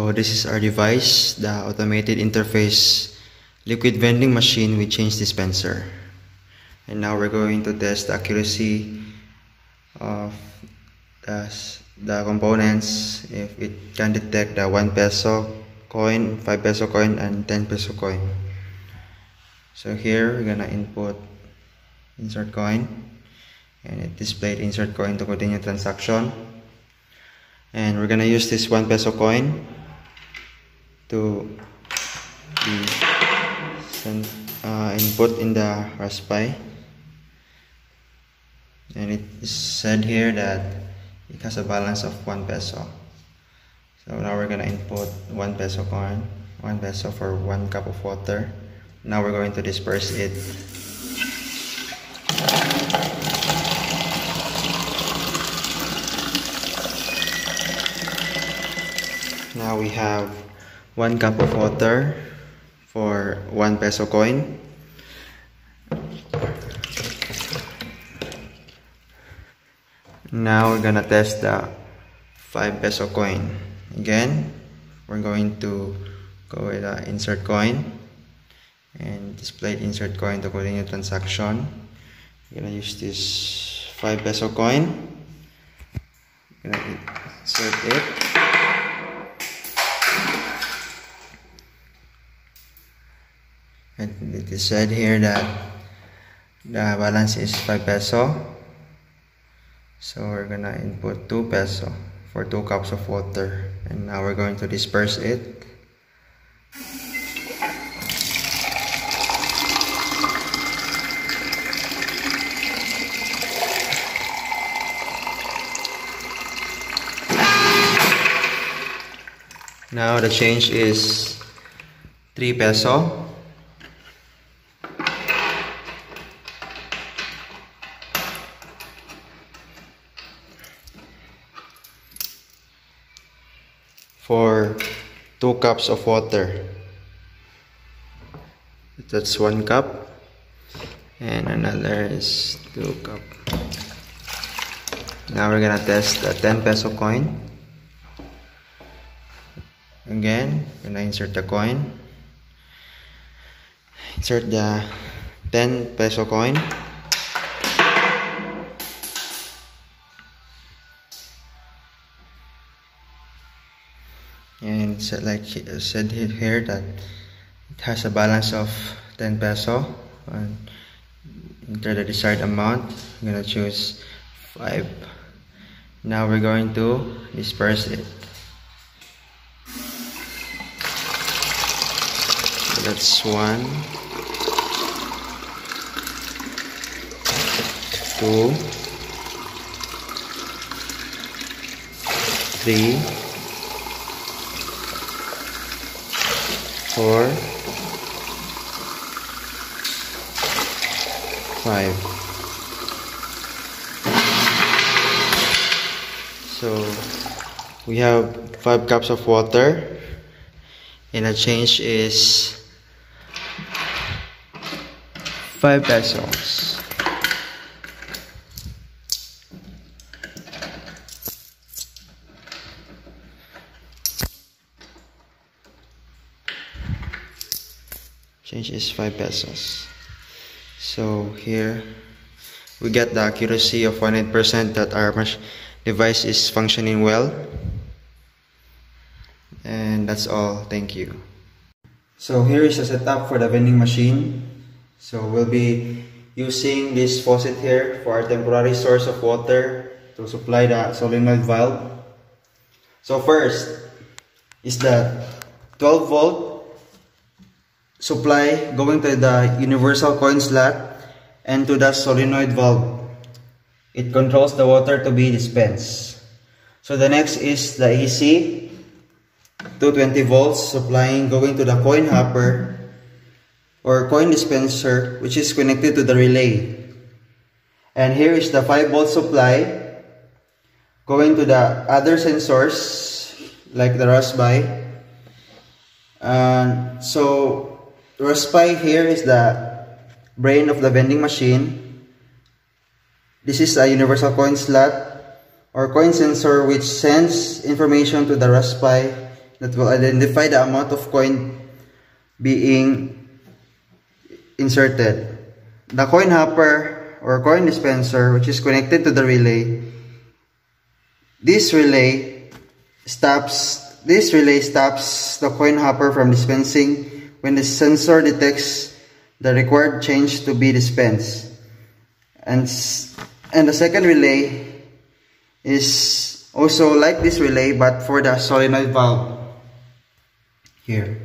So this is our device, the automated interface liquid vending machine with change dispenser. And now we're going to test the accuracy of the components, if it can detect the 1 peso coin, 5 peso coin, and 10 peso coin. So here we're gonna input insert coin, and it displayed insert coin to continue transaction. And we're gonna use this 1 peso coin to be input in the Raspberry, and it is said here that it has a balance of 1 peso. So now we're gonna input 1 peso coin, 1 peso for 1 cup of water. Now we're going to disperse it. Now we have 1 cup of water for 1 peso coin. Now we're gonna test the 5 peso coin. Again, we're going to go with the insert coin and display insert coin to continue transaction. We're gonna use this 5 peso coin. We're gonna insert it. And it is said here that the balance is 5 peso. So we're gonna input 2 peso for 2 cups of water. And now we're going to disperse it. Now the change is 3 peso. For 2 cups of water. That's 1 cup, and another is 2 cup. Now we're gonna test the 10 peso coin. Again, gonna insert the coin. Insert the 10 peso coin. And like said here that it has a balance of 10 peso, and enter the desired amount. I'm gonna choose 5. Now we're going to disperse it. So that's 1, 2, 3, 4, 5. So we have 5 cups of water, and the change is 5 pesos. Change is 5 pesos. So here we get the accuracy of 100% that our device is functioning well. And that's all. Thank you. So here is the setup for the vending machine. So we'll be using this faucet here for our temporary source of water to supply the solenoid valve. So first is the 12 volt supply going to the universal coin slot and to the solenoid valve. It controls the water to be dispensed. So the next is the AC 220 volts supplying going to the coin hopper or coin dispenser, which is connected to the relay. And here is the 5 volt supply going to the other sensors like the Raspberry. So Raspberry here is the brain of the vending machine. This is a universal coin slot or coin sensor which sends information to the Raspberry that will identify the amount of coin being inserted. The coin hopper or coin dispenser, which is connected to the relay, this relay stops the coin hopper from dispensing when the sensor detects the required change to be dispensed. And the second relay is also like this relay, but for the solenoid valve here.